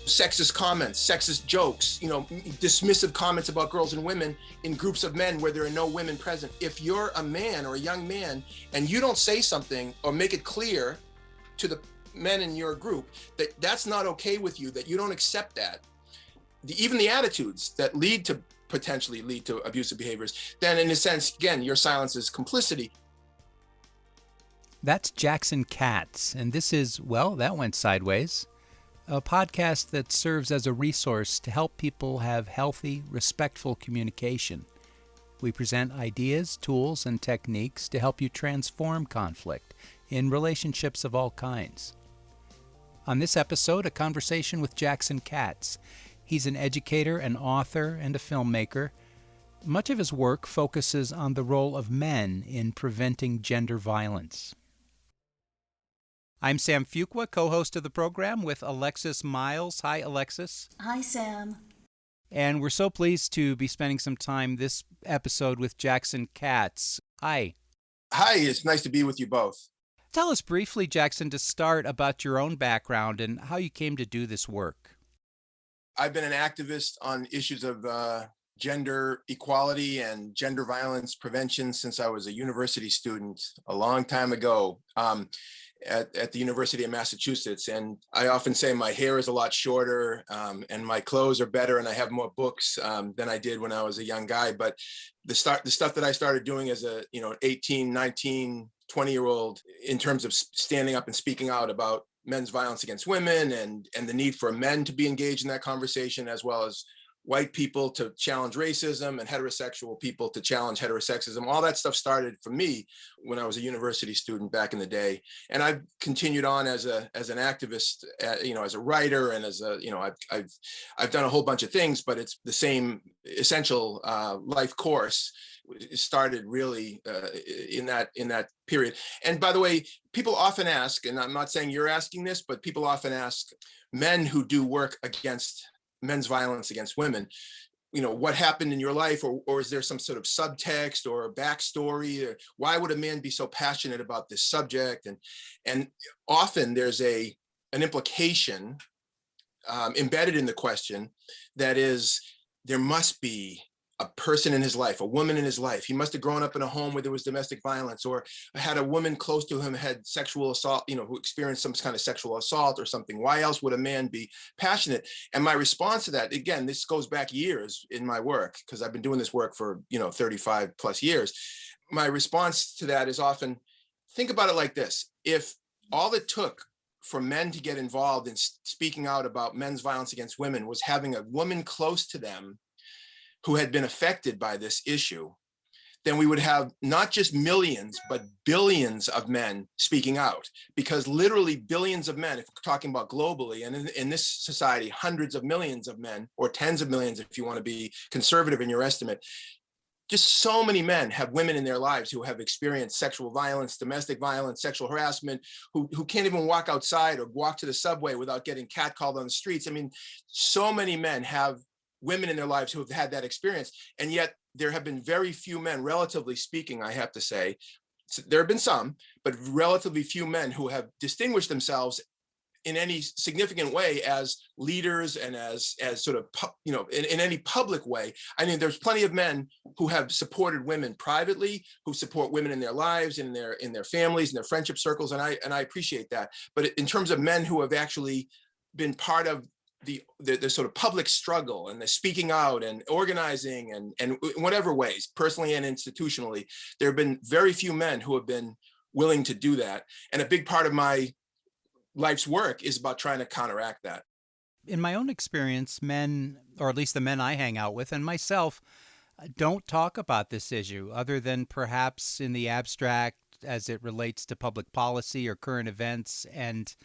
sexist comments, sexist jokes, dismissive comments about girls and women in groups of men where there are no women present. If you're a man or a young man and you don't say something or make it clear to the men in your group that that's not okay with you, that you don't accept that, even the attitudes that potentially lead to abusive behaviors, then in a sense, again, your silence is complicity. That's Jackson Katz, and this is, well, that went sideways, a podcast that serves as a resource to help people have healthy, respectful communication. We present ideas, tools, and techniques to help you transform conflict in relationships of all kinds. On this episode, a conversation with Jackson Katz. He's an educator, an author, and a filmmaker. Much of his work focuses on the role of men in preventing gender violence. I'm Sam Fuqua, co-host of the program with Alexis Miles. Hi, Alexis. Hi, Sam. And we're so pleased to be spending some time this episode with Jackson Katz. Hi. Hi, it's nice to be with you both. Tell us briefly, Jackson, to start about your own background and how you came to do this work. I've been an activist on issues of gender equality and gender violence prevention since I was a university student a long time ago. At the University of Massachusetts. And I often say my hair is a lot shorter and my clothes are better and I have more books than I did when I was a young guy. But the stuff that I started doing as a 18, 19, 20-year-old in terms of standing up and speaking out about men's violence against women and the need for men to be engaged in that conversation, as well as white people to challenge racism and heterosexual people to challenge heterosexism. All that stuff started for me when I was a university student back in the day. And I've continued on as an activist, as a writer and as I've done a whole bunch of things, but it's the same essential life course. It started really in that period. And by the way, people often ask, and I'm not saying you're asking this, but people often ask men who do work against men's violence against women, what happened in your life, or is there some sort of subtext or a backstory, or why would a man be so passionate about this subject? And often there's an implication embedded in the question that is, there must be a person in his life, a woman in his life. He must have grown up in a home where there was domestic violence, or had a woman close to him had sexual assault, who experienced some kind of sexual assault or something. Why else would a man be passionate? And my response to that, again, this goes back years in my work, because I've been doing this work for, 35 plus years. My response to that is often, think about it like this. If all it took for men to get involved in speaking out about men's violence against women was having a woman close to them who had been affected by this issue, then we would have not just millions, but billions of men speaking out, because literally billions of men, if we're talking about globally, and in this society, hundreds of millions of men, or tens of millions, if you want to be conservative in your estimate, just so many men have women in their lives who have experienced sexual violence, domestic violence, sexual harassment, who can't even walk outside or walk to the subway without getting catcalled on the streets. I mean, so many men have women in their lives who have had that experience. And yet there have been very few men, relatively speaking, I have to say, there have been some, but relatively few men who have distinguished themselves in any significant way as leaders and as sort of, in any public way. I mean, there's plenty of men who have supported women privately, who support women in their lives, in their families, in their friendship circles. And I appreciate that. But in terms of men who have actually been part of the sort of public struggle and the speaking out and organizing and in whatever ways, personally and institutionally, there have been very few men who have been willing to do that. And a big part of my life's work is about trying to counteract that. In my own experience, men, or at least the men I hang out with, and myself, don't talk about this issue other than perhaps in the abstract as it relates to public policy or current events. And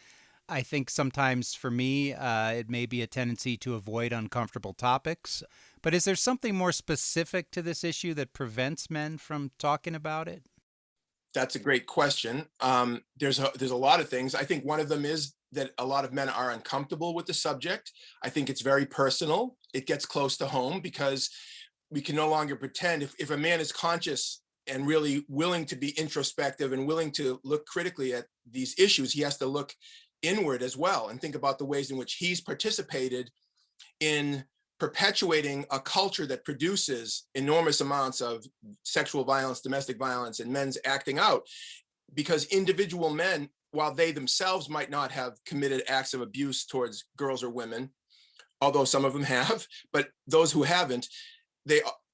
I think sometimes for me, it may be a tendency to avoid uncomfortable topics. But is there something more specific to this issue that prevents men from talking about it? That's a great question. There's a lot of things. I think one of them is that a lot of men are uncomfortable with the subject. I think it's very personal. It gets close to home because we can no longer pretend. If a man is conscious and really willing to be introspective and willing to look critically at these issues, he has to look inward as well and think about the ways in which he's participated in perpetuating a culture that produces enormous amounts of sexual violence, domestic violence, and men's acting out. Because individual men, while they themselves might not have committed acts of abuse towards girls or women, although some of them have, but those who haven't,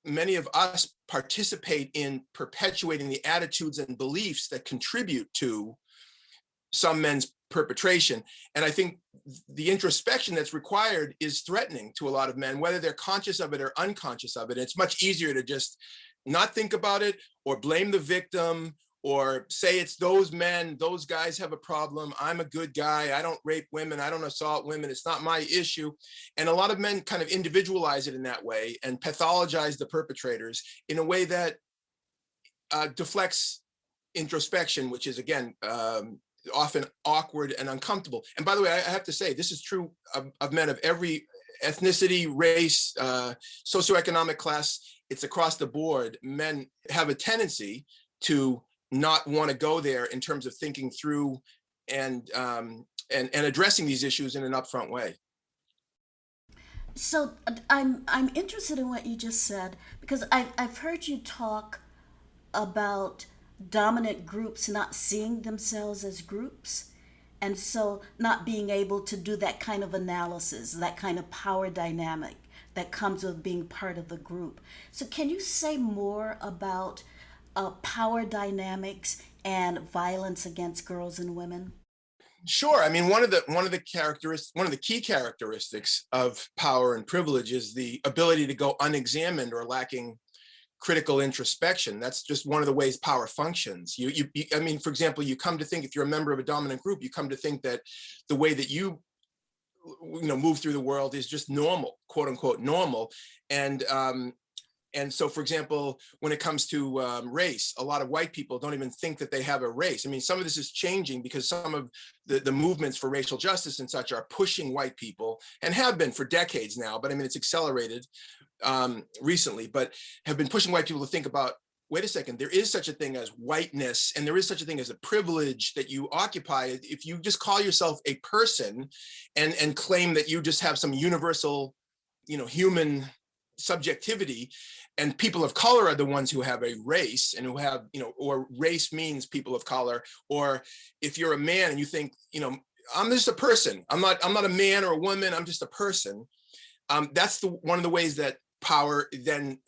many of us participate in perpetuating the attitudes and beliefs that contribute to some men's perpetration. And I think the introspection that's required is threatening to a lot of men, whether they're conscious of it or unconscious of it. It's much easier to just not think about it or blame the victim or say it's those men, those guys have a problem. I'm a good guy. I don't rape women. I don't assault women. It's not my issue. And a lot of men kind of individualize it in that way and pathologize the perpetrators in a way that deflects introspection, which is, again, often awkward and uncomfortable. And by the way, I have to say, this is true of men of every ethnicity, race, socioeconomic class. It's across the board. Men have a tendency to not want to go there in terms of thinking through and addressing these issues in an upfront way. So I'm interested in what you just said, because I've heard you talk about dominant groups not seeing themselves as groups, and so not being able to do that kind of analysis, that kind of power dynamic that comes with being part of the group. So can you say more about power dynamics and violence against girls and women? Sure. I mean, one of the key characteristics of power and privilege is the ability to go unexamined or lacking critical introspection. That's just one of the ways power functions. I mean, for example, you come to think, if you're a member of a dominant group, you come to think that the way that you move through the world is just normal, quote unquote normal. And so, for example, when it comes to race, a lot of white people don't even think that they have a race. I mean, some of this is changing because some of the movements for racial justice and such are pushing white people, and have been for decades now, but I mean, it's accelerated recently, but have been pushing white people to think about, wait a second, there is such a thing as whiteness, and there is such a thing as a privilege that you occupy. If you just call yourself a person and claim that you just have some universal, human subjectivity, and people of color are the ones who have a race and who have, or race means people of color, or if you're a man and you think, I'm just a person, I'm not a man or a woman, I'm just a person. That's one of the ways that power then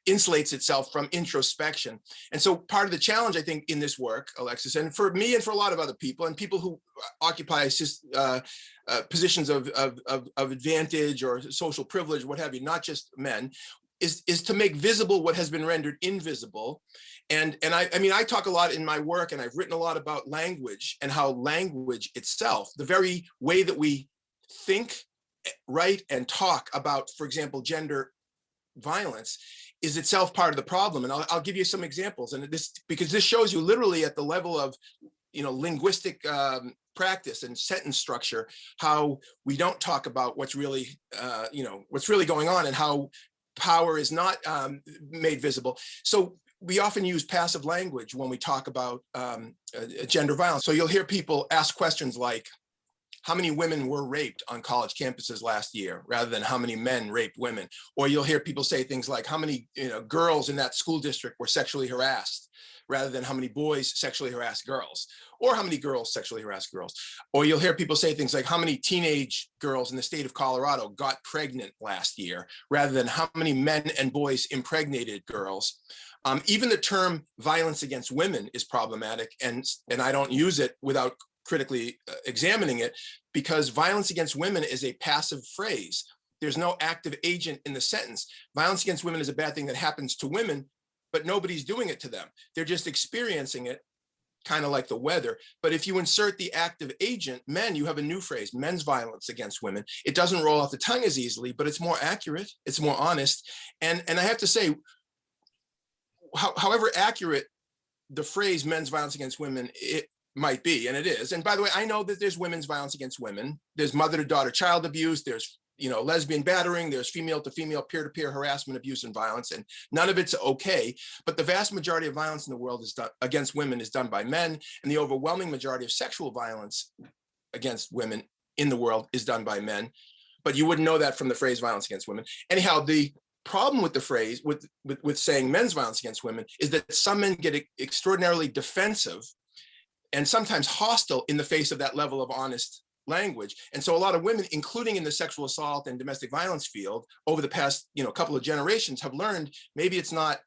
insulates itself from introspection. And so part of the challenge, I think, in this work, Alexis, and for me and for a lot of other people, and people who occupy positions of advantage or social privilege, what have you, not just men, is to make visible what has been rendered invisible. And I talk a lot in my work, and I've written a lot about language and how language itself, the very way that we think, write, and talk about, for example, gender violence, is itself part of the problem. And I'll give you some examples, and because this shows you literally at the level of linguistic practice and sentence structure, how we don't talk about what's really going on, and how power is not made visible. So we often use passive language when we talk about gender violence. So you'll hear people ask questions like, how many women were raped on college campuses last year, rather than how many men raped women? Or you'll hear people say things like, how many girls in that school district were sexually harassed, rather than how many boys sexually harassed girls, or how many girls sexually harassed girls. Or you'll hear people say things like, how many teenage girls in the state of Colorado got pregnant last year, rather than how many men and boys impregnated girls. Even the term violence against women is problematic, and I don't use it without critically examining it, because violence against women is a passive phrase. There's no active agent in the sentence. Violence against women is a bad thing that happens to women, but nobody's doing it to them. They're just experiencing it, kind of like the weather. But if you insert the active agent, men, you have a new phrase, men's violence against women. It doesn't roll off the tongue as easily, but it's more accurate, it's more honest. And I have to say, however accurate the phrase men's violence against women, it might be, and it is. And by the way, I know that there's women's violence against women. There's mother-to-daughter child abuse. There's lesbian battering. There's female-to-female peer-to-peer harassment, abuse, and violence. And none of it's okay. But the vast majority of violence in the world is done against women is done by men, and the overwhelming majority of sexual violence against women in the world is done by men, but you wouldn't know that from the phrase violence against women. Anyhow, the problem with the phrase, with saying men's violence against women, is that some men get extraordinarily defensive and sometimes hostile in the face of that level of honest language. And so a lot of women, including in the sexual assault and domestic violence field, over the past couple of generations, have learned maybe it's not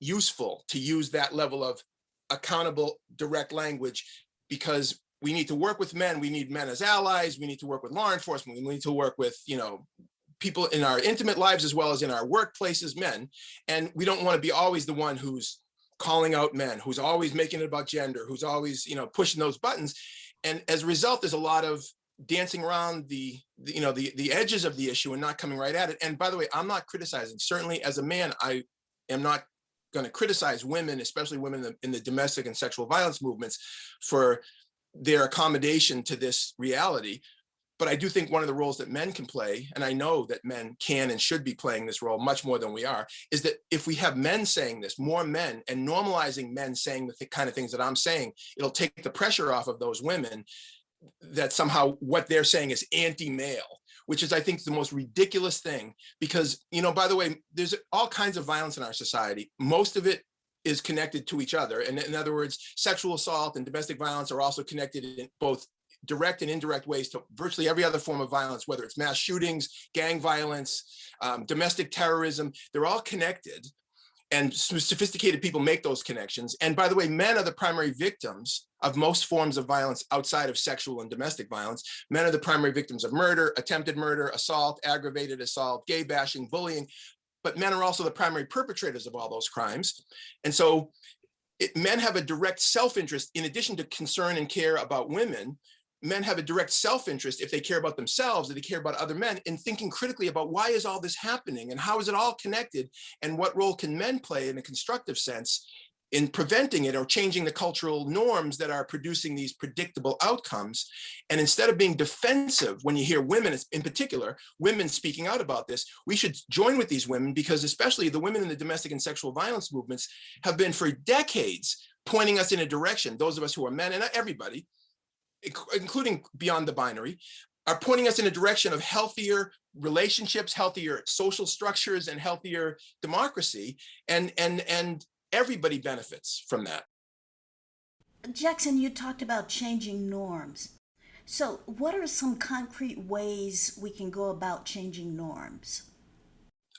useful to use that level of accountable, direct language, because we need to work with men. We need men as allies. We need to work with law enforcement. We need to work with, people in our intimate lives as well as in our workplaces, men. And we don't want to be always the one who's calling out men, who's always making it about gender, who's always, pushing those buttons. And as a result, there's a lot of dancing around the edges of the issue and not coming right at it. And by the way, I'm not criticizing. Certainly as a man, I am not going to criticize women, especially women in the domestic and sexual violence movements, for their accommodation to this reality. But I do think one of the roles that men can play, and I know that men can and should be playing this role much more than we are, is that if we have men saying this, more men, and normalizing men saying the kind of things that I'm saying, it'll take the pressure off of those women that somehow what they're saying is anti-male, which is, I think, the most ridiculous thing. Because, by the way, there's all kinds of violence in our society. Most of it is connected to each other. And in other words, sexual assault and domestic violence are also connected in both direct and indirect ways to virtually every other form of violence, whether it's mass shootings, gang violence, domestic terrorism. They're all connected, and sophisticated people make those connections. And by the way, men are the primary victims of most forms of violence outside of sexual and domestic violence. Men are the primary victims of murder, attempted murder, assault, aggravated assault, gay bashing, bullying. But men are also the primary perpetrators of all those crimes. And so men have a direct self-interest, in addition to concern and care about women. Men have a direct self-interest, if they care about themselves, if they care about other men, in thinking critically about why is all this happening and how is it all connected, and what role can men play in a constructive sense in preventing it or changing the cultural norms that are producing these predictable outcomes. And instead of being defensive, when you hear women, in particular, women speaking out about this, we should join with these women, because especially the women in the domestic and sexual violence movements have been for decades pointing us in a direction. Those of us who are men, and not everybody, including beyond the binary, are pointing us in a direction of healthier relationships, healthier social structures, and healthier democracy. And everybody benefits from that. Jackson, you talked about changing norms. So what are some concrete ways we can go about changing norms?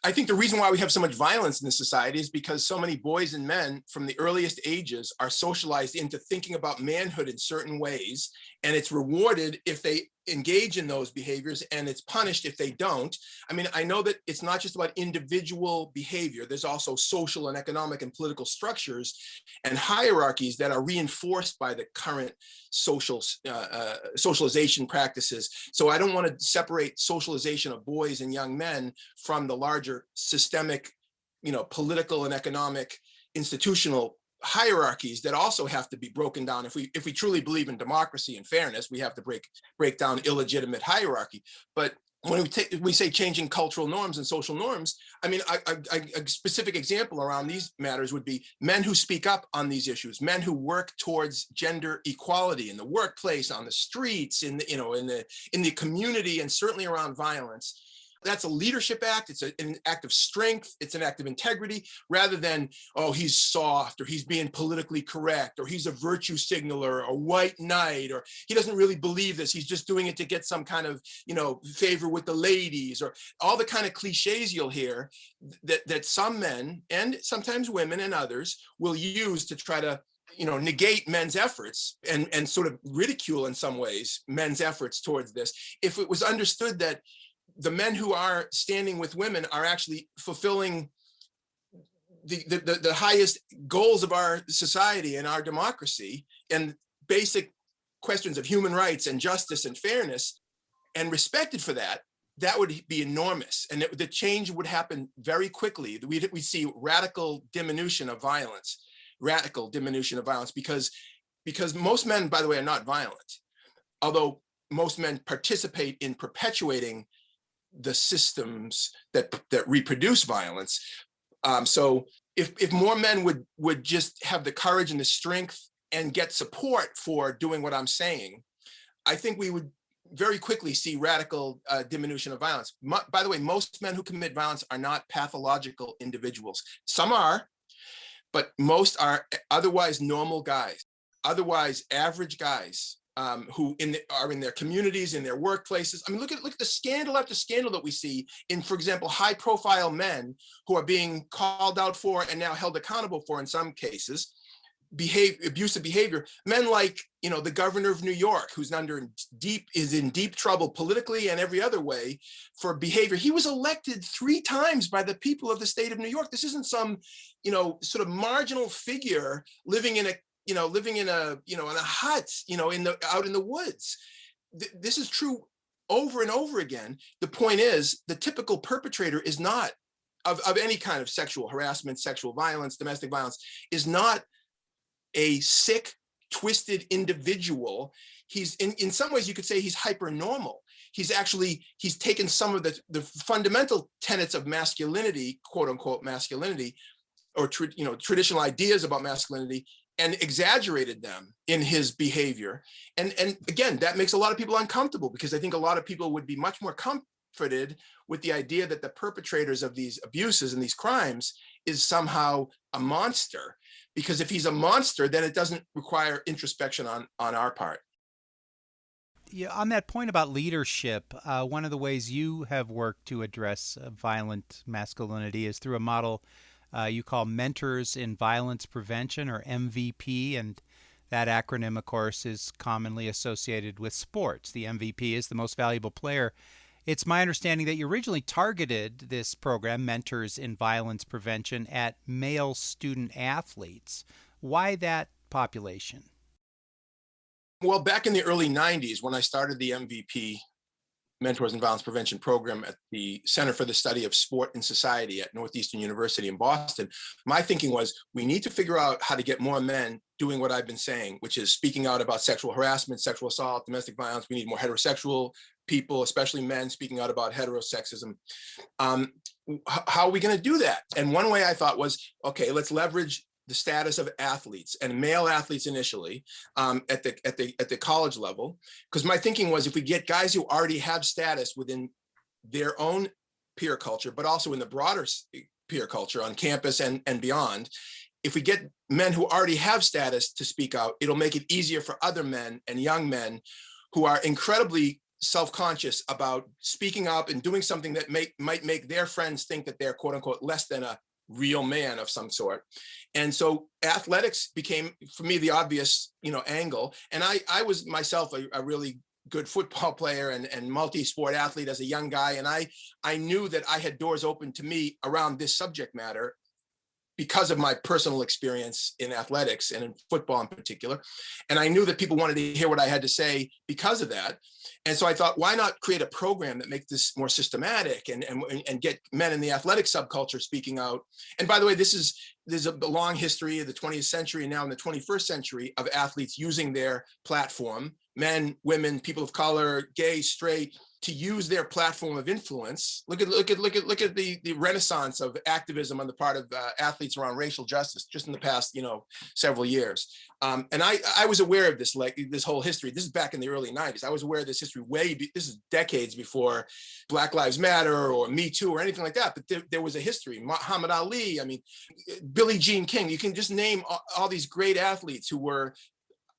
I think the reason why we have so much violence in this society is because so many boys and men from the earliest ages are socialized into thinking about manhood in certain ways, and it's rewarded if they engage in those behaviors, and it's punished if they don't. I mean, I know that it's not just about individual behavior. There's also social and economic and political structures and hierarchies that are reinforced by the current socialization practices. So I don't want to separate socialization of boys and young men from the larger systemic, political and economic institutional hierarchies that also have to be broken down. If we truly believe in democracy and fairness, we have to break down illegitimate hierarchy. But when we say changing cultural norms and social norms, I mean, a specific example around these matters would be men who speak up on these issues, men who work towards gender equality in the workplace, on the streets, in the community, and certainly around violence. That's a leadership act. It's an act of strength. It's an act of integrity, rather than, oh, he's soft, or he's being politically correct, or he's a virtue signaler, or white knight, or he doesn't really believe this. He's just doing it to get some kind of, favor with the ladies, or all the kind of cliches you'll hear that some men, and sometimes women and others, will use to try to negate men's efforts and sort of ridicule in some ways men's efforts towards this. If it was understood that the men who are standing with women are actually fulfilling the highest goals of our society and our democracy, and basic questions of human rights and justice and fairness, and respected for that, that would be enormous. And the change would happen very quickly. We see radical diminution of violence, because most men, by the way, are not violent, although most men participate in perpetuating the systems that reproduce violence. So if more men would just have the courage and the strength and get support for doing what I'm saying, I think we would very quickly see radical diminution of violence. By the way, most men who commit violence are not pathological individuals. Some are, but most are otherwise normal guys, otherwise average guys who are in their communities, in their workplaces. I mean, look at the scandal after scandal that we see in, for example, high-profile men who are being called out for and now held accountable for, in some cases, abusive behavior. Men like, the governor of New York, who's is in deep trouble politically and every other way for behavior. He was elected 3 times by the people of the state of New York. This isn't some, sort of marginal figure living in a hut, out in the woods. This is true over and over again. The point is, the typical perpetrator is not of any kind of sexual harassment, sexual violence, domestic violence, is not a sick, twisted individual. He's in some ways you could say he's hyper normal. He's taken some of the fundamental tenets of masculinity, quote unquote masculinity, or traditional ideas about masculinity, and exaggerated them in his behavior. And again, that makes a lot of people uncomfortable, because I think a lot of people would be much more comforted with the idea that the perpetrators of these abuses and these crimes is somehow a monster. Because if he's a monster, then it doesn't require introspection on our part. Yeah, on that point about leadership, one of the ways you have worked to address violent masculinity is through a model you call Mentors in Violence Prevention, or MVP, and that acronym, of course, is commonly associated with sports. The MVP is the most valuable player. It's my understanding that you originally targeted this program, Mentors in Violence Prevention, at male student athletes. Why that population? Well, back in the early 90s, when I started the MVP, Mentors in Violence Prevention program at the Center for the Study of Sport and Society at Northeastern University in Boston, my thinking was, we need to figure out how to get more men doing what I've been saying, which is speaking out about sexual harassment, sexual assault, domestic violence. We need more heterosexual people, especially men, speaking out about heterosexism. How are we going to do that? And one way I thought was, okay, let's leverage the status of athletes, and male athletes initially, at the college level, because my thinking was, if we get guys who already have status within their own peer culture, but also in the broader peer culture on campus and beyond, if we get men who already have status to speak out, it'll make it easier for other men and young men who are incredibly self-conscious about speaking up and doing something that might make their friends think that they're, quote unquote, less than a real man of some sort. And so athletics became, for me, the obvious, angle. And I was myself a really good football player and multi-sport athlete as a young guy. And I knew that I had doors open to me around this subject matter because of my personal experience in athletics and in football in particular. And I knew that people wanted to hear what I had to say because of that. And so I thought, why not create a program that makes this more systematic and get men in the athletic subculture speaking out? And by the way, there's a long history of the 20th century and now in the 21st century of athletes using their platform, men, women, people of color, gay, straight, to use their platform of influence. Look at the renaissance of activism on the part of athletes around racial justice just in the past, several years. And I was aware of this, this whole history. This is back in the early 90s. I was aware of this history this is decades before Black Lives Matter or Me Too or anything like that. But there was a history. Muhammad Ali, Billie Jean King. You can just name all these great athletes who were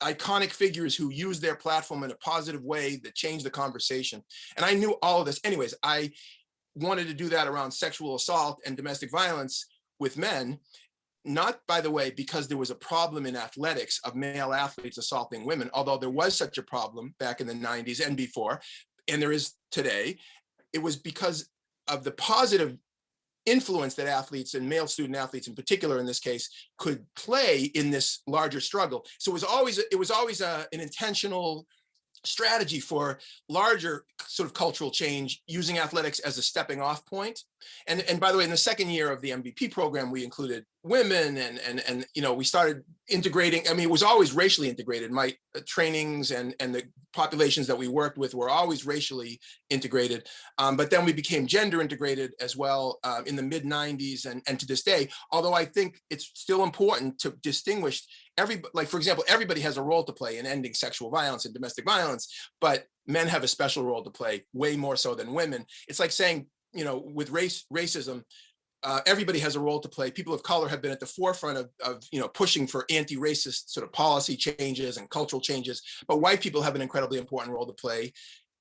iconic figures who use their platform in a positive way that changed the conversation. And I knew all of this. Anyways, I wanted to do that around sexual assault and domestic violence with men, not, by the way, because there was a problem in athletics of male athletes assaulting women, although there was such a problem back in the 90s and before, and there is today. It was because of the positive influence that athletes and male student athletes in particular in this case could play in this larger struggle. So it was always an intentional strategy for larger sort of cultural change, using athletics as a stepping off point And by the way, in the second year of the MVP program, we included women and we started integrating. I mean, it was always racially integrated. My trainings and the populations that we worked with were always racially integrated. But then we became gender integrated as well in the mid 90s and to this day, although I think it's still important to distinguish for example, everybody has a role to play in ending sexual violence and domestic violence, but men have a special role to play, way more so than women. It's like saying, with racism, everybody has a role to play. People of color have been at the forefront of pushing for anti-racist sort of policy changes and cultural changes, but white people have an incredibly important role to play,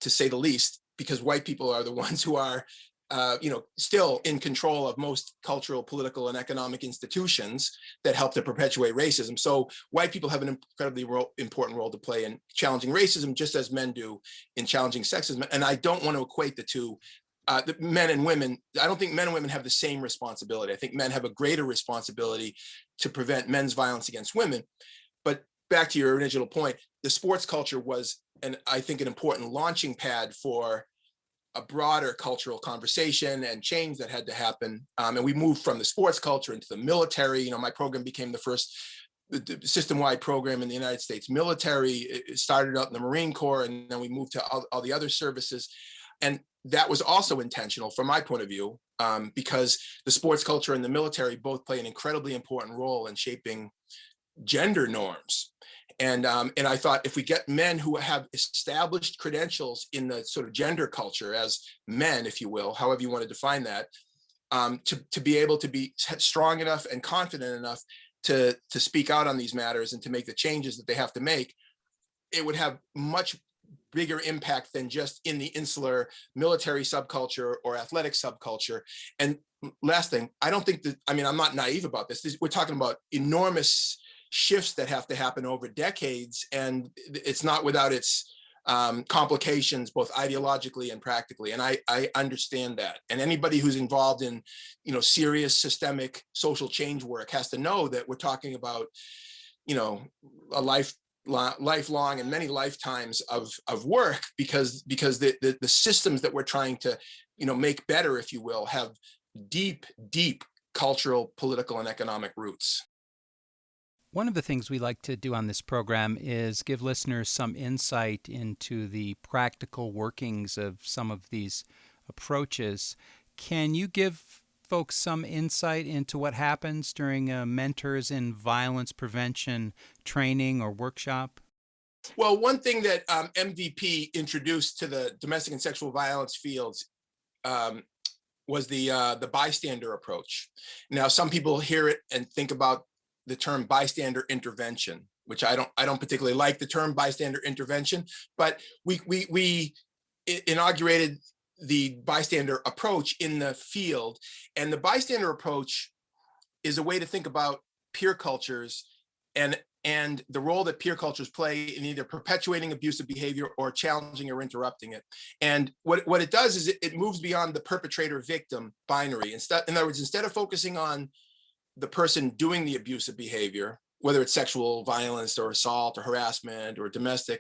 to say the least, because white people are the ones who are still in control of most cultural, political, and economic institutions that help to perpetuate racism. So white people have an incredibly important role to play in challenging racism, just as men do in challenging sexism. And I don't want to equate the two. The men and women, I don't think men and women have the same responsibility. I think men have a greater responsibility to prevent men's violence against women. But back to your original point, the sports culture was, I think, an important launching pad for a broader cultural conversation and change that had to happen. And we moved from the sports culture into the military. My program became the first system-wide program in the United States military. It started out in the Marine Corps, and then we moved to all the other services. And that was also intentional from my point of view, because the sports culture and the military both play an incredibly important role in shaping gender norms. And I thought if we get men who have established credentials in the sort of gender culture as men, if you will, however you want to define that, to be able to be strong enough and confident enough to speak out on these matters and to make the changes that they have to make, it would have much bigger impact than just in the insular military subculture or athletic subculture. And last thing, I don't think that, I'm not naive about this. We're talking about enormous shifts that have to happen over decades, and it's not without its complications, both ideologically and practically. And I understand that. And anybody who's involved in, serious systemic social change work has to know that we're talking about, a lifelong and many lifetimes of work, because the systems that we're trying to, make better, if you will, have deep cultural, political, and economic roots. One of the things we like to do on this program is give listeners some insight into the practical workings of some of these approaches. Can you give folks some insight into what happens during a Mentors in Violence Prevention training or workshop? Well, one thing that MVP introduced to the domestic and sexual violence fields was the bystander approach. Now, some people hear it and think about the term bystander intervention, which I don't particularly like the term bystander intervention, but we inaugurated the bystander approach in the field. And the bystander approach is a way to think about peer cultures and the role that peer cultures play in either perpetuating abusive behavior or challenging or interrupting it. And what it does is it moves beyond the perpetrator-victim binary. In other words, instead of focusing on the person doing the abusive behavior, whether it's sexual violence or assault or harassment or domestic,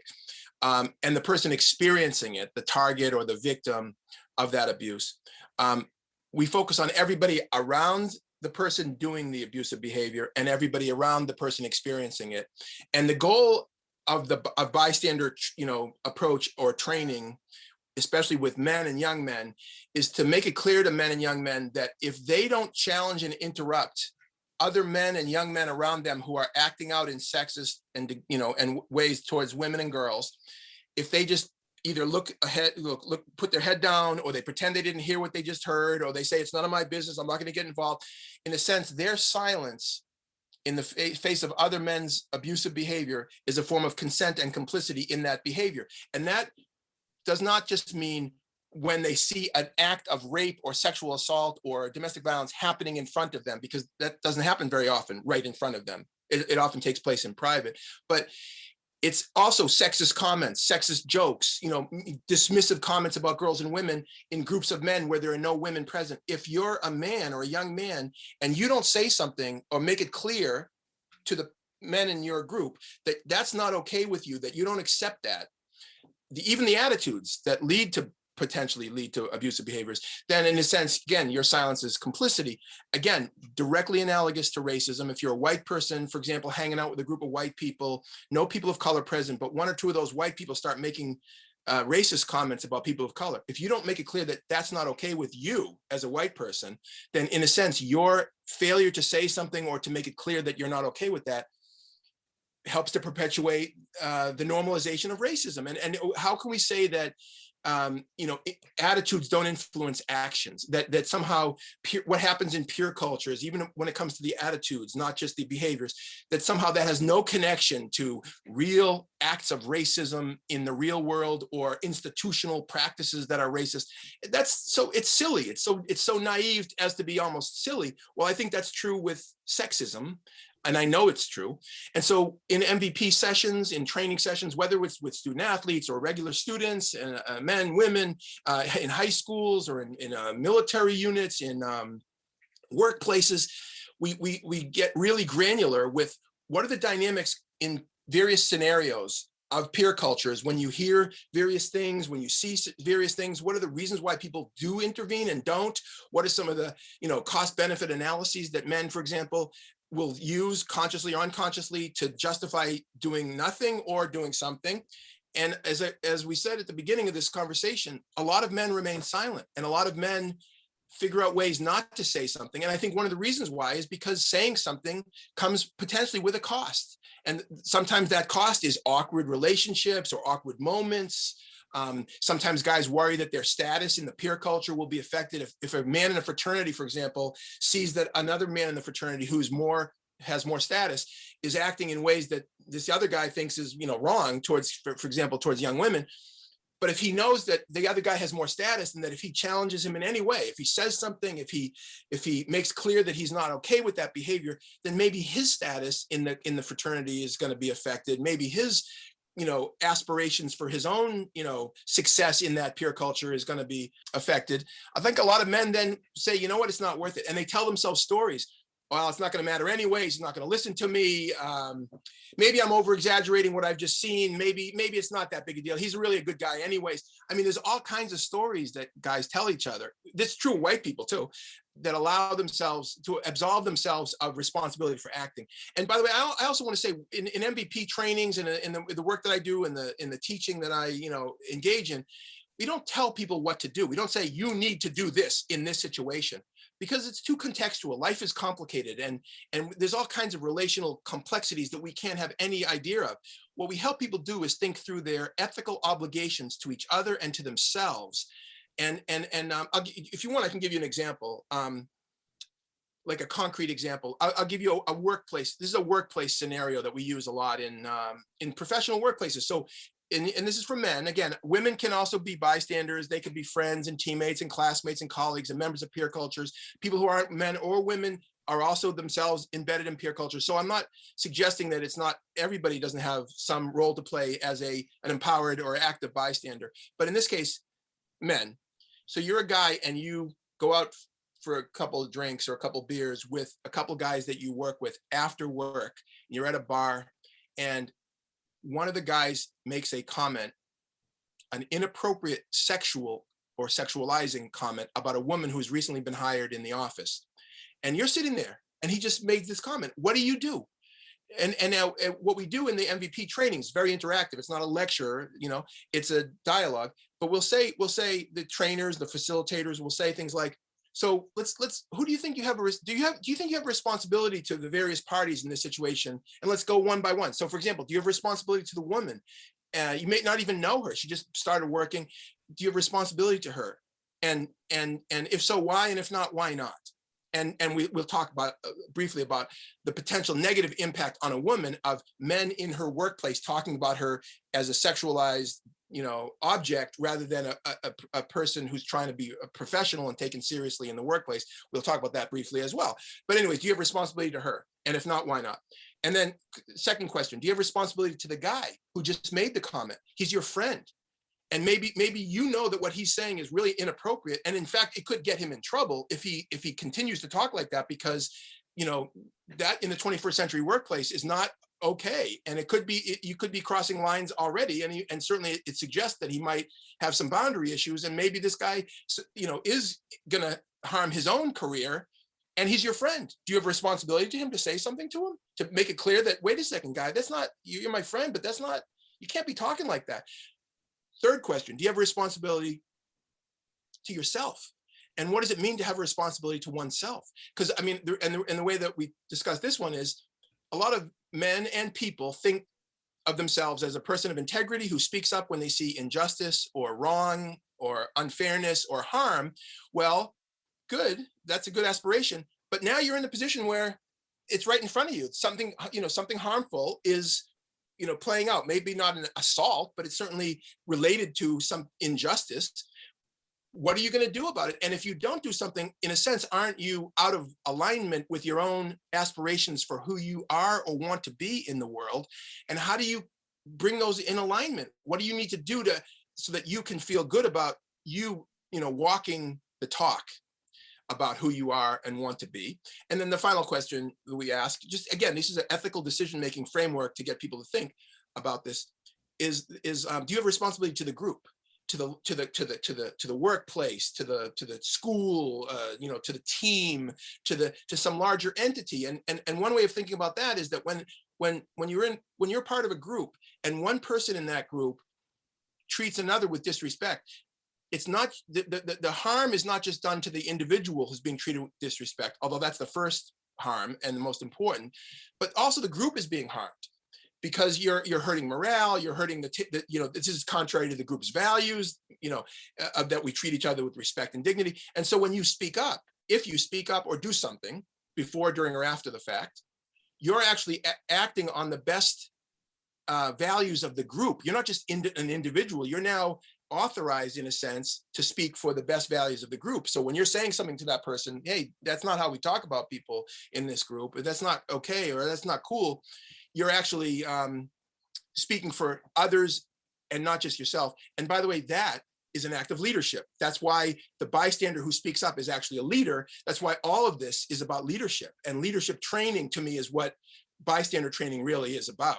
and the person experiencing it, the target or the victim of that abuse, we focus on everybody around the person doing the abusive behavior and everybody around the person experiencing it. And the goal of bystander, approach or training, especially with men and young men, is to make it clear to men and young men that if they don't challenge and interrupt other men and young men around them who are acting out in sexist and ways towards women and girls, if they just either look ahead, put their head down, or they pretend they didn't hear what they just heard, or they say it's none of my business, I'm not going to get involved. In a sense, their silence in the face of other men's abusive behavior is a form of consent and complicity in that behavior. And that does not just mean when they see an act of rape or sexual assault or domestic violence happening in front of them, because that doesn't happen very often right in front of them. It often takes place in private. But it's also sexist comments, sexist jokes, dismissive comments about girls and women in groups of men where there are no women present. If you're a man or a young man and you don't say something or make it clear to the men in your group that that's not okay with you, that you don't accept that, even the attitudes that lead to potentially lead to abusive behaviors, then in a sense, again, your silence is complicity. Again, directly analogous to racism. If you're a white person, for example, hanging out with a group of white people, no people of color present, but one or two of those white people start making racist comments about people of color. If you don't make it clear that that's not okay with you as a white person, then in a sense, your failure to say something or to make it clear that you're not okay with that helps to perpetuate the normalization of racism. And how can we say that attitudes don't influence actions, that somehow what happens in peer cultures, even when it comes to the attitudes, not just the behaviors, that somehow that has no connection to real acts of racism in the real world or institutional practices that are racist. It's silly. It's so naive as to be almost silly. Well, I think that's true with sexism. And I know it's true. And so in MVP sessions, in training sessions, whether it's with student athletes or regular students, men, women, in high schools or in military units, in workplaces, we get really granular with what are the dynamics in various scenarios of peer cultures. When you hear various things, when you see various things, what are the reasons why people do intervene and don't? What are some of the cost benefit analyses that men, for example, will use consciously or unconsciously to justify doing nothing or doing something? And as we said at the beginning of this conversation, a lot of men remain silent, and a lot of men figure out ways not to say something. And I think one of the reasons why is because saying something comes potentially with a cost. And sometimes that cost is awkward relationships or awkward moments. Sometimes guys worry that their status in the peer culture will be affected if a man in a fraternity, for example, sees that another man in the fraternity has more status is acting in ways that this other guy thinks is wrong towards, for example, towards young women. But if he knows that the other guy has more status, and that if he challenges him in any way, if he says something, if he makes clear that he's not okay with that behavior, then maybe his status in the fraternity is going to be affected. Maybe his aspirations for his own, success in that peer culture is going to be affected. I think a lot of men then say, you know what, it's not worth it. And they tell themselves stories. Well, it's not going to matter anyways. He's not going to listen to me. Maybe I'm over exaggerating what I've just seen. Maybe it's not that big a deal. He's really a good guy anyways. I mean, there's all kinds of stories that guys tell each other. This is true of white people too, that allow themselves to absolve themselves of responsibility for acting. And by the way, I also want to say in MVP trainings and in the work that I do in the teaching that I engage in, we don't tell people what to do. We don't say you need to do this in this situation, because it's too contextual. Life is complicated, and there's all kinds of relational complexities that we can't have any idea of. What we help people do is think through their ethical obligations to each other and to themselves. And if you want, I can give you an example, like a concrete example. I'll give you a workplace. This is a workplace scenario that we use a lot in professional workplaces. So. And this is for men. Again, women can also be bystanders. They could be friends and teammates and classmates and colleagues and members of peer cultures. People who aren't men or women are also themselves embedded in peer culture. So I'm not suggesting that everybody doesn't have some role to play as an empowered or active bystander. But in this case, men. So you're a guy and you go out for a couple of drinks or a couple of beers with a couple of guys that you work with after work. You're at a bar, and one of the guys makes a comment, an inappropriate sexual or sexualizing comment about a woman who's recently been hired in the office. And you're sitting there and he just made this comment. What do you do? And now what we do in the MVP training is very interactive. It's not a lecture, it's a dialogue. But we'll say the trainers, the facilitators will say things like, so who do you think you have do you think you have responsibility to the various parties in this situation? And let's go one by one. So for example, do you have responsibility to the woman? You may not even know her. She just started working. Do you have responsibility to her? And if so, why? And if not, why not? And we'll talk about briefly about the potential negative impact on a woman of men in her workplace talking about her as a sexualized object rather than a person who's trying to be a professional and taken seriously in the workplace. We'll talk about that briefly as well. But anyways, do you have responsibility to her? And if not, why not? And then second question, do you have responsibility to the guy who just made the comment? He's your friend. And maybe that what he's saying is really inappropriate. And in fact, it could get him in trouble if he continues to talk like that, because that in the 21st century workplace is not okay. And it could be, you could be crossing lines already. And certainly it suggests that he might have some boundary issues. And maybe this guy, is going to harm his own career, and he's your friend. Do you have a responsibility to him to say something to him, to make it clear that, wait a second, guy, that's not, you're my friend, but that's not, you can't be talking like that. Third question, do you have a responsibility to yourself? And what does it mean to have a responsibility to oneself? Because I mean, and the way that we discuss this one is, a lot of men and people think of themselves as a person of integrity who speaks up when they see injustice or wrong or unfairness or harm. Well, good, that's a good aspiration. But now you're in the position where it's right in front of you. Something, something harmful is, playing out. Maybe not an assault, but it's certainly related to some injustice. What are you going to do about it? And if you don't do something, in a sense, aren't you out of alignment with your own aspirations for who you are or want to be in the world? And how do you bring those in alignment? What do you need to do so that you can feel good about walking the talk about who you are and want to be? And then the final question that we ask, just again, this is an ethical decision-making framework to get people to think about this, is do you have responsibility to the group, to the workplace, to the school, to the team, to some larger entity? And one way of thinking about that is that when you're part of a group and one person in that group treats another with disrespect, it's not the harm is not just done to the individual who's being treated with disrespect, although that's the first harm and the most important, but also the group is being harmed, because you're hurting morale, you're hurting this is contrary to the group's values, that we treat each other with respect and dignity. And so when you speak up, if you speak up or do something before, during, or after the fact, you're actually acting on the best values of the group. You're not just an individual, you're now authorized, in a sense, to speak for the best values of the group. So when you're saying something to that person, hey, that's not how we talk about people in this group, or that's not okay, or that's not cool, you're actually speaking for others and not just yourself. And by the way, that is an act of leadership. That's why the bystander who speaks up is actually a leader. That's why all of this is about leadership. And leadership training, to me, is what bystander training really is about.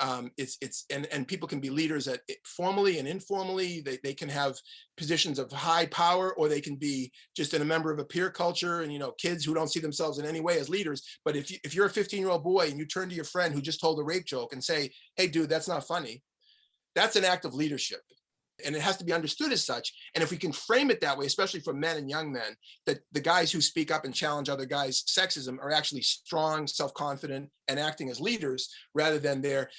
And people can be leaders formally and informally. They can have positions of high power, or they can be just a member of a peer culture, and kids who don't see themselves in any way as leaders. But if you're a 15-year-old boy and you turn to your friend who just told a rape joke and say, hey dude, that's not funny, that's an act of leadership. And it has to be understood as such. And if we can frame it that way, especially for men and young men, that the guys who speak up and challenge other guys' sexism are actually strong, self-confident, and acting as leaders, rather than they're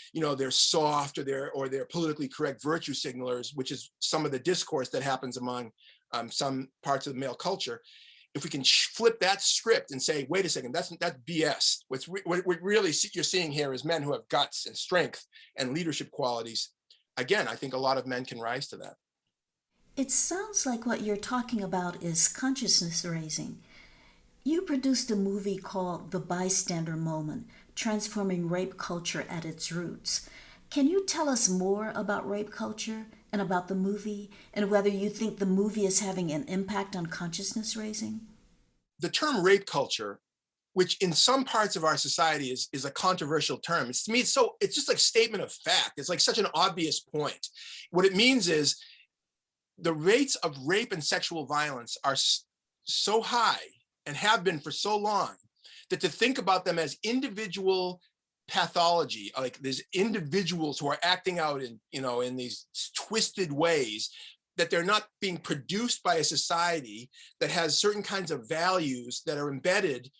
soft, or they're politically correct virtue signalers, which is some of the discourse that happens among some parts of the male culture. If we can flip that script and say, wait a second, that's BS. What really you're seeing here is men who have guts and strength and leadership qualities. Again, I think a lot of men can rise to that. It sounds like what you're talking about is consciousness raising. You produced a movie called The Bystander Moment, Transforming Rape Culture at Its Roots. Can you tell us more about rape culture and about the movie, and whether you think the movie is having an impact on consciousness raising? The term rape culture, which in some parts of our society is a controversial term. To me, it's just like statement of fact. It's like such an obvious point. What it means is the rates of rape and sexual violence are so high and have been for so long that to think about them as individual pathology, like there's individuals who are acting out in these twisted ways, that they're not being produced by a society that has certain kinds of values that are embedded,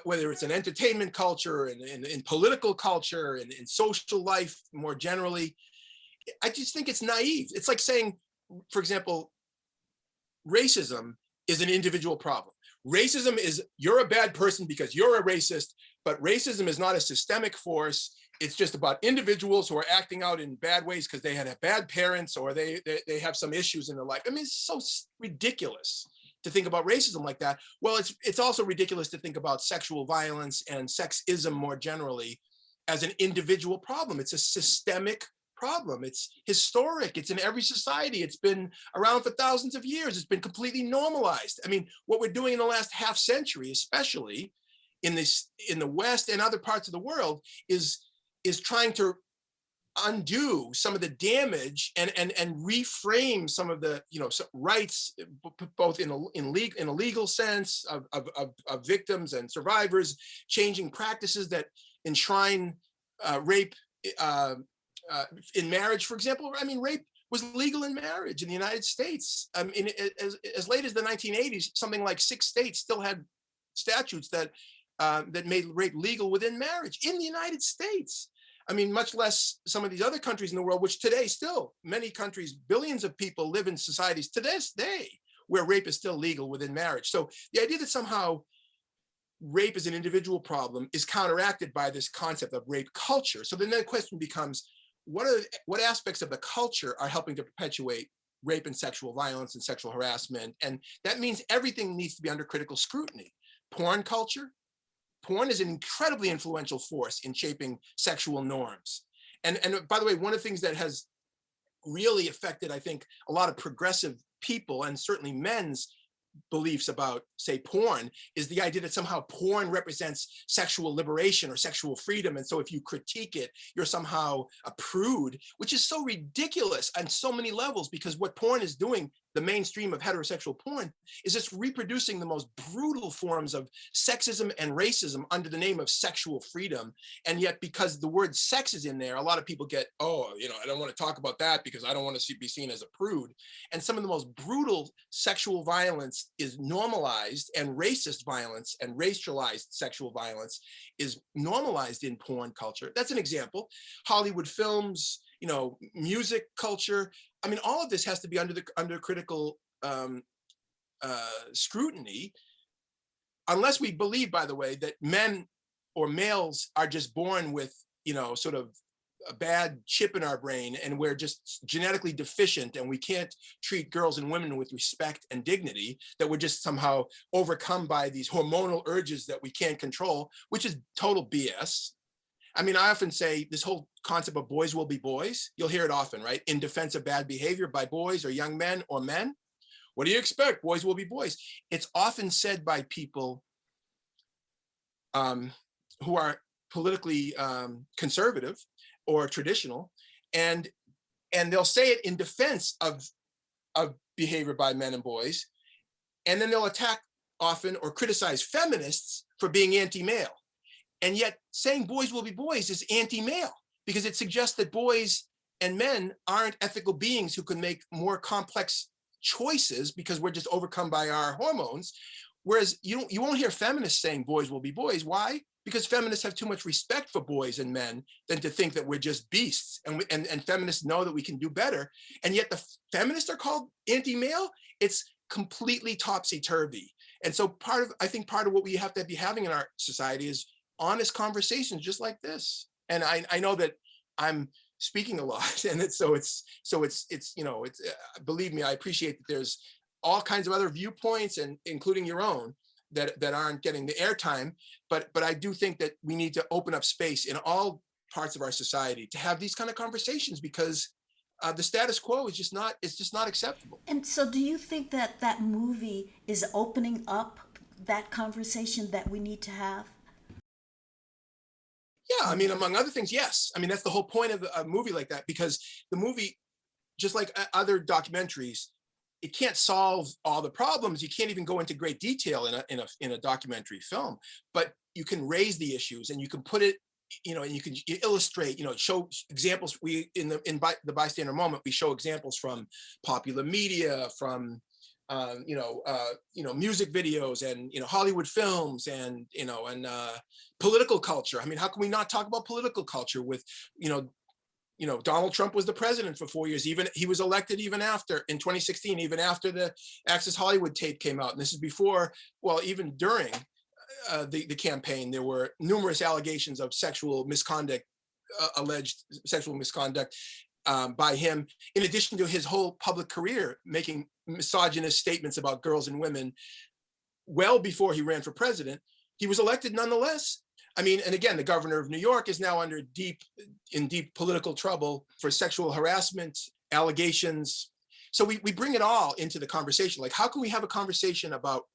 whether it's an entertainment culture and in political culture and in social life more generally. I just think it's naive. It's like saying, for example, racism is an individual problem. Racism is, you're a bad person because you're a racist, but racism is not a systemic force. It's just about individuals who are acting out in bad ways because they had bad parents, or they have some issues in their life. I mean, it's so ridiculous to think about racism like that. Well, it's also ridiculous to think about sexual violence and sexism more generally as an individual problem. It's a systemic problem. It's historic. It's in every society. It's been around for thousands of years. It's been completely normalized. I mean, what we're doing in the last half century, especially, in the West and other parts of the world is trying to undo some of the damage and reframe some of the rights, both in a legal sense of victims and survivors, changing practices that enshrine rape in marriage, for example. I mean, rape was legal in marriage in the United States. As late as the 1980s, something like 6 states still had statutes that made rape legal within marriage in the United States. I mean, much less some of these other countries in the world, which today still, many countries, billions of people live in societies to this day where rape is still legal within marriage. So the idea that somehow rape is an individual problem is counteracted by this concept of rape culture. So then the question becomes, what aspects of the culture are helping to perpetuate rape and sexual violence and sexual harassment? And that means everything needs to be under critical scrutiny. Porn culture. Porn is an incredibly influential force in shaping sexual norms. And by the way, one of the things that has really affected, I think, a lot of progressive people and certainly men's beliefs about, say, porn, is the idea that somehow porn represents sexual liberation or sexual freedom. And so if you critique it, you're somehow a prude, which is so ridiculous on so many levels, because what porn is doing, the mainstream of heterosexual porn, is it's reproducing the most brutal forms of sexism and racism under the name of sexual freedom. And yet, because the word sex is in there, a lot of people get, I don't want to talk about that because I don't want to be seen as a prude. And some of the most brutal sexual violence is normalized, and racist violence and racialized sexual violence is normalized in porn culture. That's an example. Hollywood films, music culture. I mean, all of this has to be under critical scrutiny, unless we believe, by the way, that men or males are just born with, sort of a bad chip in our brain, and we're just genetically deficient, and we can't treat girls and women with respect and dignity, that we're just somehow overcome by these hormonal urges that we can't control, which is total BS. I mean, I often say this whole concept of boys will be boys, you'll hear it often, right? In defense of bad behavior by boys or young men or men. What do you expect? Boys will be boys. It's often said by people who are politically conservative or traditional, and they'll say it in defense of behavior by men and boys, and then they'll attack often or criticize feminists for being anti-male. And yet saying boys will be boys is anti-male, because it suggests that boys and men aren't ethical beings who can make more complex choices because we're just overcome by our hormones. Whereas you won't hear feminists saying boys will be boys. Why? Because feminists have too much respect for boys and men than to think that we're just beasts. And feminists know that we can do better. And yet the feminists are called anti-male. It's completely topsy-turvy. And so I think part of what we have to be having in our society is honest conversations just like this. And I know that I'm speaking a lot, and believe me, I appreciate that there's all kinds of other viewpoints, and including your own, that aren't getting the airtime. But I do think that we need to open up space in all parts of our society to have these kind of conversations, because the status quo is just not acceptable. And so do you think that that movie is opening up that conversation that we need to have? Yeah, I mean, among other things, yes. I mean, that's the whole point of a movie like that, because the movie, just like other documentaries, it can't solve all the problems. You can't even go into great detail in a documentary film, but you can raise the issues, and you can put it, and you can illustrate, show examples. In the bystander moment, we show examples from popular media, from music videos, and Hollywood films, and political culture. I mean, how can we not talk about political culture with Donald Trump was the president for 4 years. Even he was elected even after, in 2016, even after the Access Hollywood tape came out. And this is before, well, even during the campaign, there were numerous allegations of sexual misconduct, alleged sexual misconduct by him, in addition to his whole public career making misogynist statements about girls and women well before he ran for president. He was elected nonetheless. I mean, and again, the governor of New York is now in deep political trouble for sexual harassment allegations. So we bring it all into the conversation. Like, how can we have a conversation about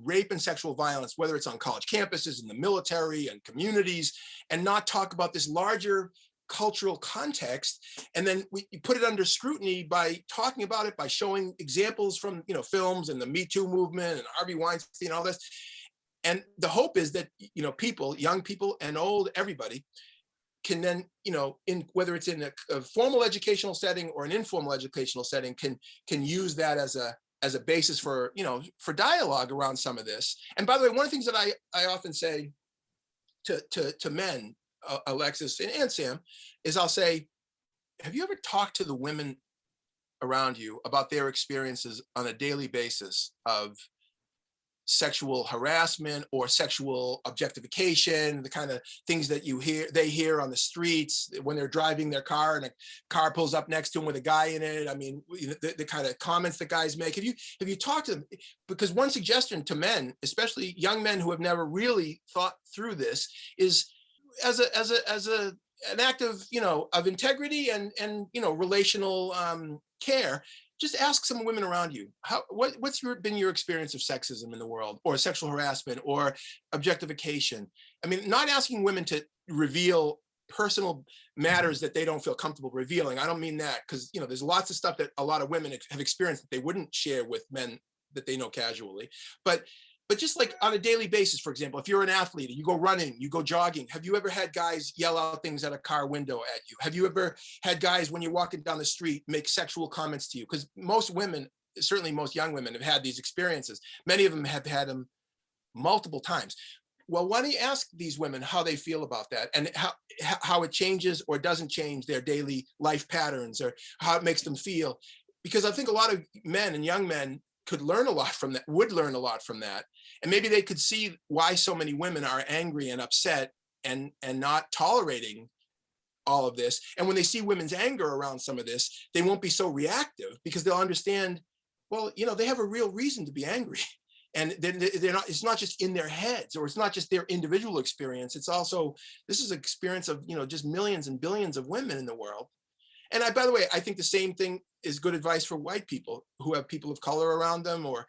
rape and sexual violence, whether it's on college campuses, in the military and communities, and not talk about this larger cultural context. And then we put it under scrutiny by talking about it, by showing examples from, films and the Me Too movement and Harvey Weinstein, all this. And the hope is that, people, young people and old, everybody can then, whether it's in a formal educational setting or an informal educational setting, can use that as a basis for, for dialogue around some of this. And by the way, one of the things that I often say to men, Alexis and Sam, is I'll say, have you ever talked to the women around you about their experiences on a daily basis of sexual harassment or sexual objectification, the kind of things that they hear on the streets when they're driving their car and a car pulls up next to them with a guy in it? I mean, the kind of comments that guys make. Have you talked to them? Because one suggestion to men, especially young men who have never really thought through this, is as an act of of integrity and relational care. Just ask some women around you, what's been your experience of sexism in the world, or sexual harassment or objectification? I mean, not asking women to reveal personal matters that they don't feel comfortable revealing. I don't mean that, because there's lots of stuff that a lot of women have experienced that they wouldn't share with men that they know casually. But just like on a daily basis, for example, if you're an athlete, you go running, you go jogging, have you ever had guys yell out things at a car window at you? Have you ever had guys, when you're walking down the street, make sexual comments to you? Because most women, certainly most young women, have had these experiences. Many of them have had them multiple times. Well, why don't you ask these women how they feel about that, and how it changes or doesn't change their daily life patterns, or how it makes them feel? Because I think a lot of men and young men would learn a lot from that. And maybe they could see why so many women are angry and upset and not tolerating all of this. And when they see women's anger around some of this, they won't be so reactive, because they'll understand, well, they have a real reason to be angry. And then it's not just in their heads, or it's not just their individual experience. It's also, this is an experience of, just millions and billions of women in the world. And by the way, I think the same thing is good advice for white people who have people of color around them, or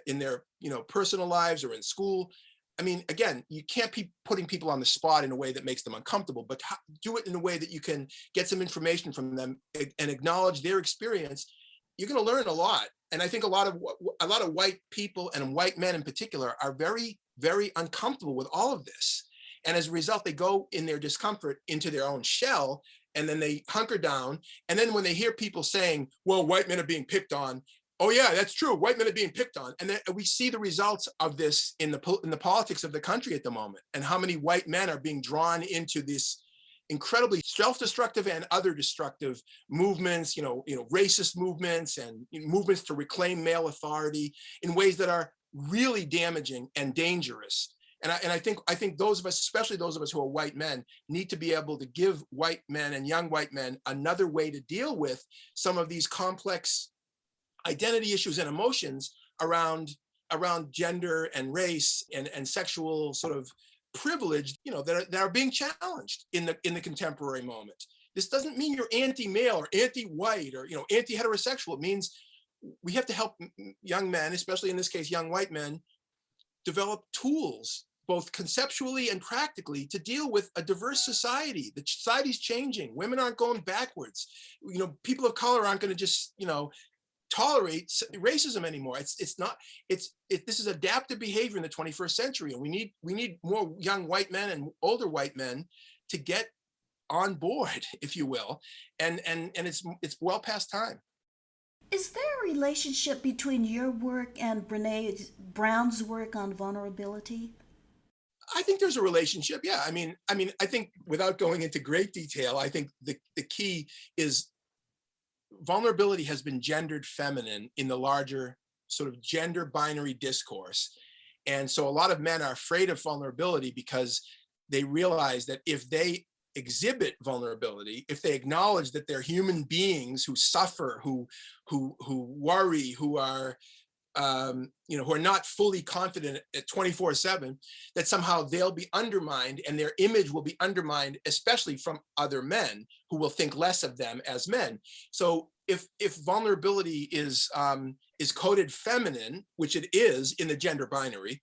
in their personal lives or in school. I mean, again, you can't be putting people on the spot in a way that makes them uncomfortable, but do it in a way that you can get some information from them and acknowledge their experience. You're going to learn a lot. And I think a lot of white people, and white men in particular, are very, very uncomfortable with all of this. And as a result, they go in their discomfort into their own shell, and then they hunker down. And then when they hear people saying, well, white men are being picked on, oh yeah, that's true, white men are being picked on. And then we see the results of this in the politics of the country at the moment, and how many white men are being drawn into this incredibly self-destructive and other destructive movements, racist movements, and movements to reclaim male authority in ways that are really damaging and dangerous. And I think those of us, especially those of us who are white men, need to be able to give white men and young white men another way to deal with some of these complex identity issues and emotions around gender and race and sexual sort of privilege, that are being challenged in the contemporary moment. This doesn't mean you're anti-male or anti-white or anti-heterosexual. It means we have to help young men, especially in this case, young white men, develop tools, both conceptually and practically, to deal with a diverse society. The society's changing. Women aren't going backwards. People of color aren't going to just, tolerate racism anymore. This is adaptive behavior in the 21st century. And we need more young white men and older white men to get on board, if you will. And it's well past time. Is there a relationship between your work and Brené Brown's work on vulnerability? I think there's a relationship. Yeah. I mean, I think, without going into great detail, I think the key is vulnerability has been gendered feminine in the larger sort of gender binary discourse. And so a lot of men are afraid of vulnerability because they realize that if they exhibit vulnerability, if they acknowledge that they're human beings who suffer, who worry, who are who are not fully confident at 24/7, that somehow they'll be undermined and their image will be undermined, especially from other men who will think less of them as men. So if vulnerability is coded feminine, which it is in the gender binary,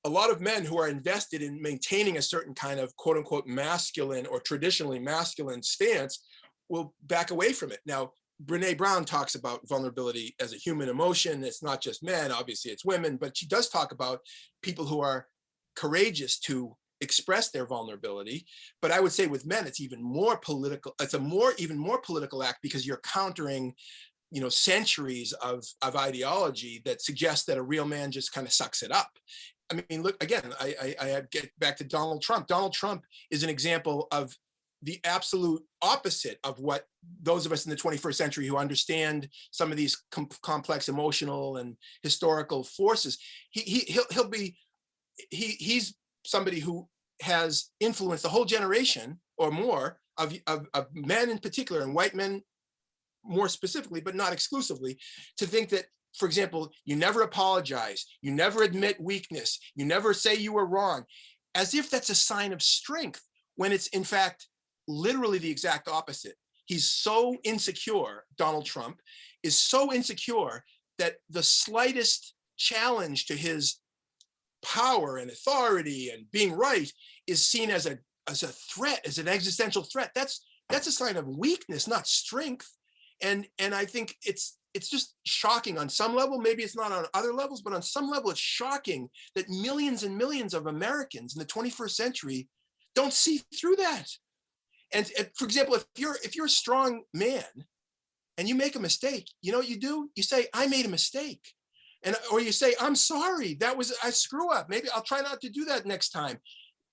a lot of men who are invested in maintaining a certain kind of quote unquote masculine or traditionally masculine stance will back away from it. Now, Brene Brown talks about vulnerability as a human emotion. It's not just men, obviously it's women, but she does talk about people who are courageous to express their vulnerability. But I would say with men, it's even more political. It's even more political act because you're countering, centuries of ideology that suggests that a real man just kind of sucks it up. I mean, look, again, I get back to Donald Trump. Donald Trump is an example of the absolute opposite of what those of us in the 21st century who understand some of these complex emotional and historical forces, he's somebody who has influenced a whole generation or more of men in particular, and white men more specifically, but not exclusively, to think that, for example, you never apologize, you never admit weakness, you never say you were wrong, as if that's a sign of strength, when it's in fact literally the exact opposite. He's so insecure, Donald Trump is so insecure that the slightest challenge to his power and authority and being right is seen as a threat, as an existential threat. That's a sign of weakness, not strength. And I think it's just shocking on some level. Maybe it's not on other levels, but on some level, it's shocking that millions and millions of Americans in the 21st century don't see through that. And for example, if you're a strong man and you make a mistake, you know what you do? You say, I made a mistake. Or you say, I'm sorry, that was a screw up. Maybe I'll try not to do that next time.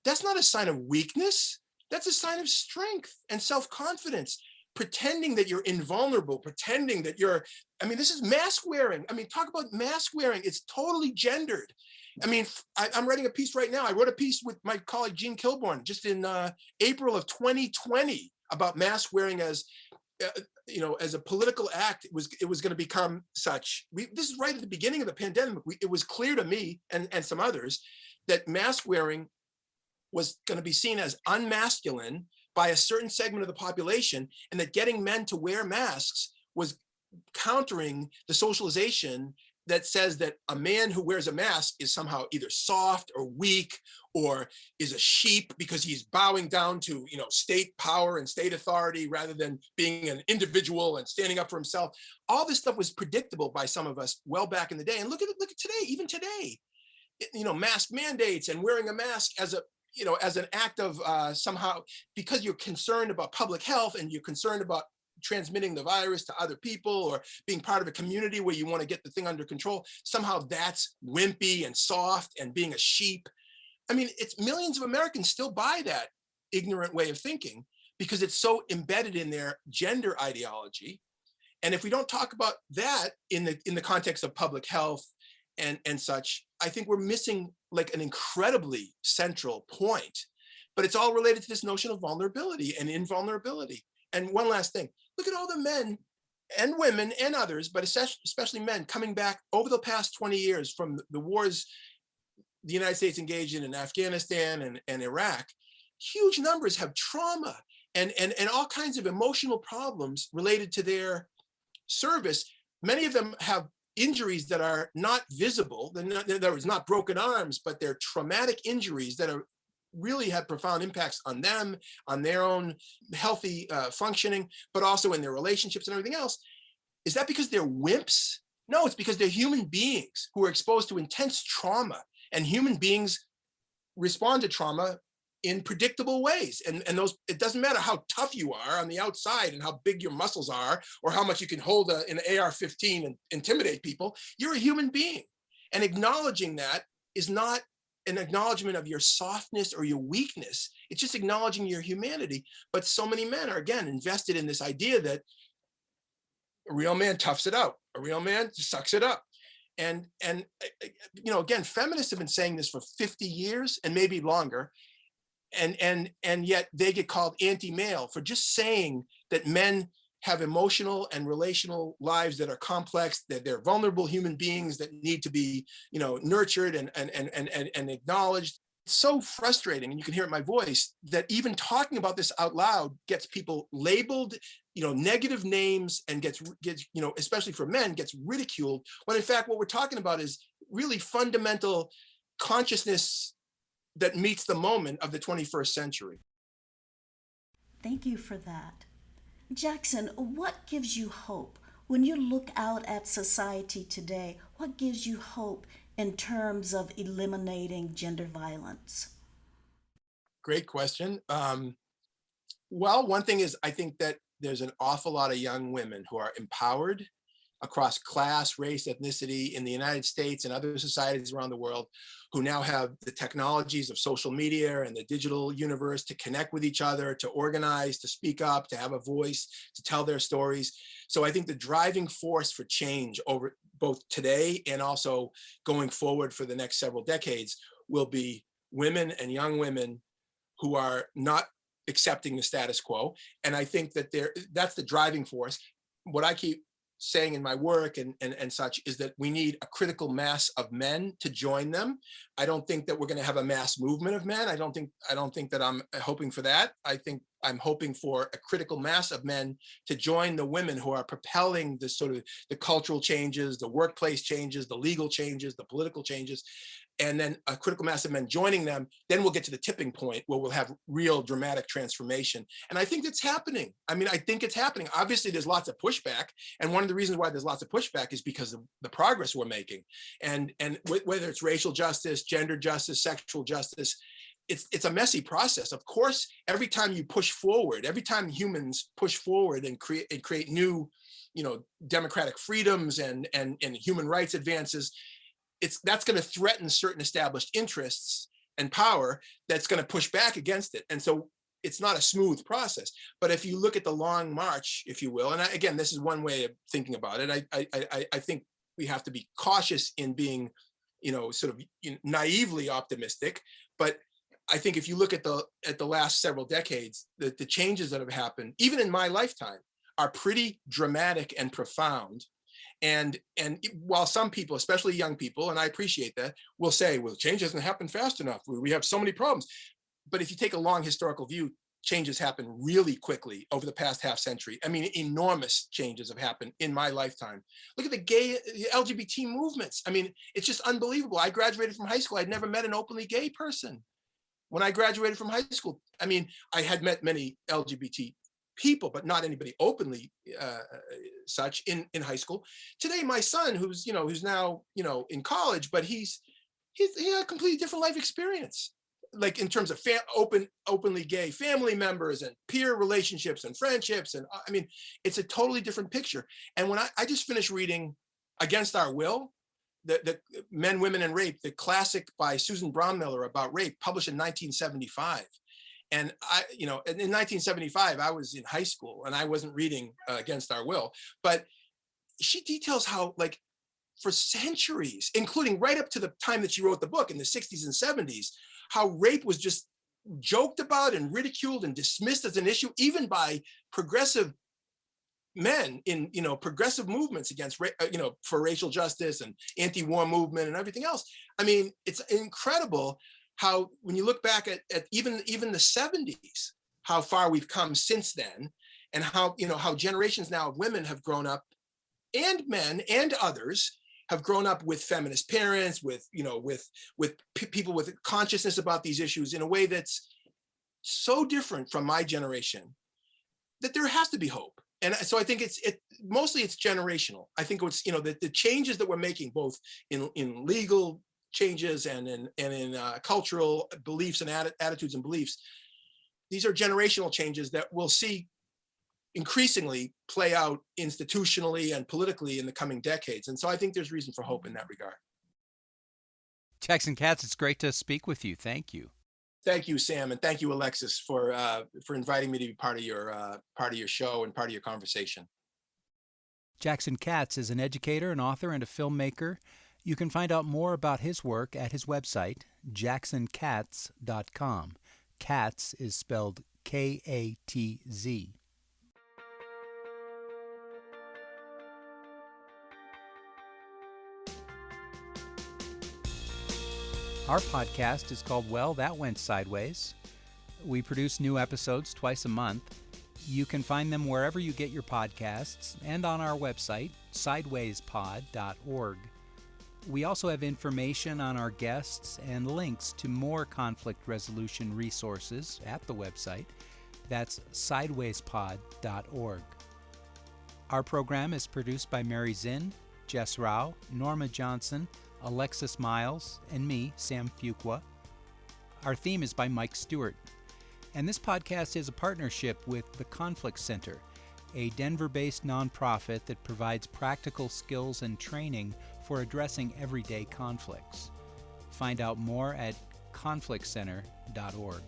That's not a sign of weakness. That's a sign of strength and self-confidence. Pretending that you're invulnerable, pretending that this is mask wearing. I mean, talk about mask wearing. It's totally gendered. I mean, I'm writing a piece right now. I wrote a piece with my colleague, Gene Kilborn, just in April of 2020 about mask wearing as a political act. It was going to become such. This is right at the beginning of the pandemic. It was clear to me and some others that mask wearing was going to be seen as unmasculine by a certain segment of the population, and that getting men to wear masks was countering the socialization that says that a man who wears a mask is somehow either soft or weak or is a sheep because he's bowing down to state power and state authority rather than being an individual and standing up for himself. All this stuff was predictable by some of us well back in the day. And look at today, even today, mask mandates and wearing a mask as an act of somehow, because you're concerned about public health and you're concerned about transmitting the virus to other people or being part of a community where you want to get the thing under control, somehow that's wimpy and soft and being a sheep. I mean, it's millions of Americans still buy that ignorant way of thinking because it's so embedded in their gender ideology. And if we don't talk about that in the context of public health and such, I think we're missing like an incredibly central point. But it's all related to this notion of vulnerability and invulnerability. And one last thing, look at all the men and women and others, but especially men coming back over the past 20 years from the wars the United States engaged in Afghanistan and Iraq. Huge numbers have trauma and all kinds of emotional problems related to their service. Many of them have injuries that are not visible. There was not broken arms, but they're traumatic injuries that are really have profound impacts on them, on their own healthy functioning, but also in their relationships and everything else. Is that because they're wimps? No, it's because they're human beings who are exposed to intense trauma, and human beings respond to trauma in predictable ways. And those, it doesn't matter how tough you are on the outside and how big your muscles are, or how much you can hold an AR-15 and intimidate people. You're a human being. And acknowledging that is not an acknowledgement of your softness or your weakness. It's just acknowledging your humanity. But so many men are, again, invested in this idea that a real man toughs it out. A real man sucks it up. And again, feminists have been saying this for 50 years and maybe longer. And yet they get called anti-male for just saying that men have emotional and relational lives that are complex, that they're vulnerable human beings that need to be, nurtured and acknowledged. It's so frustrating, and you can hear it in my voice, that even talking about this out loud gets people labeled, negative names, and gets, especially for men, gets ridiculed, when in fact what we're talking about is really fundamental consciousness that meets the moment of the 21st century. Thank you for that. Jackson, what gives you hope? When you look out at society today, what gives you hope in terms of eliminating gender violence? Great question. Well, one thing is, I think that there's an awful lot of young women who are empowered across class, race, ethnicity in the United States and other societies around the world, who now have the technologies of social media and the digital universe to connect with each other, to organize, to speak up, to have a voice, to tell their stories. So I think the driving force for change over both today and also going forward for the next several decades will be women and young women who are not accepting the status quo. And I think that that's the driving force. What I keep saying in my work and such is that we need a critical mass of men to join them. I don't think that we're going to have a mass movement of men. I don't think that I'm hoping for that. I think I'm hoping for a critical mass of men to join the women who are propelling the sort of the cultural changes, the workplace changes, the legal changes, the political changes, and then a critical mass of men joining them. Then we'll get to the tipping point where we'll have real dramatic transformation. And I think it's happening. I mean, I think it's happening. Obviously, there's lots of pushback. And one of the reasons why there's lots of pushback is because of the progress we're making. And whether it's racial justice, gender justice, sexual justice, it's a messy process. Of course, every time you push forward, every time humans push forward and create new, democratic freedoms and human rights advances, that's going to threaten certain established interests and power that's going to push back against it. And so it's not a smooth process. But if you look at the long march, if you will, and again, this is one way of thinking about it. I think we have to be cautious in being, sort of naively optimistic. But I think if you look at the last several decades, the changes that have happened, even in my lifetime, are pretty dramatic and profound. And while some people, especially young people, and I appreciate that, will say, well, change hasn't happened fast enough. We have so many problems. But if you take a long historical view, changes happen really quickly over the past half century. I mean, enormous changes have happened in my lifetime. Look at the LGBT movements. I mean, it's just unbelievable. I graduated from high school. I'd never met an openly gay person. When I graduated from high school, I mean, I had met many LGBT people, but not anybody openly such in high school. Today, my son, who's now in college, but he had a completely different life experience, like in terms of openly gay family members and peer relationships and friendships, and I mean, it's a totally different picture. And when I just finished reading Against Our Will, the Men, Women, and Rape, the classic by Susan Brownmiller about rape, published in 1975. And in 1975, I was in high school and I wasn't reading Against Our Will, but she details how, like, for centuries, including right up to the time that she wrote the book in the 60s and 70s, how rape was just joked about and ridiculed and dismissed as an issue, even by progressive men in progressive movements against for racial justice and anti-war movement and everything else. I mean, it's incredible how, when you look back at even the 70s, how far we've come since then, and how generations now of women have grown up, and men and others have grown up with feminist parents, with people with consciousness about these issues in a way that's so different from my generation, that there has to be hope. And so I think it's mostly generational. I think it's the changes that we're making, both in legal changes and in cultural beliefs and attitudes and beliefs. These are generational changes that we'll see increasingly play out institutionally and politically in the coming decades. And so I think there's reason for hope in that regard. Jackson Katz, it's great to speak with you. Thank you. Thank you, Sam, and thank you, Alexis, for inviting me to be part of your show and part of your conversation. Jackson Katz is an educator, an author, and a filmmaker. You can find out more about his work at his website, jacksonkatz.com. Katz is spelled Katz. Our podcast is called Well, That Went Sideways. We produce new episodes twice a month. You can find them wherever you get your podcasts and on our website, sidewayspod.org. We also have information on our guests and links to more conflict resolution resources at the website. That's sidewayspod.org. Our program is produced by Mary Zinn, Jess Rao, Norma Johnson, Alexis Miles, and me, Sam Fuqua. Our theme is by Mike Stewart. And this podcast is a partnership with the Conflict Center, a Denver-based nonprofit that provides practical skills and training for addressing everyday conflicts. Find out more at conflictcenter.org.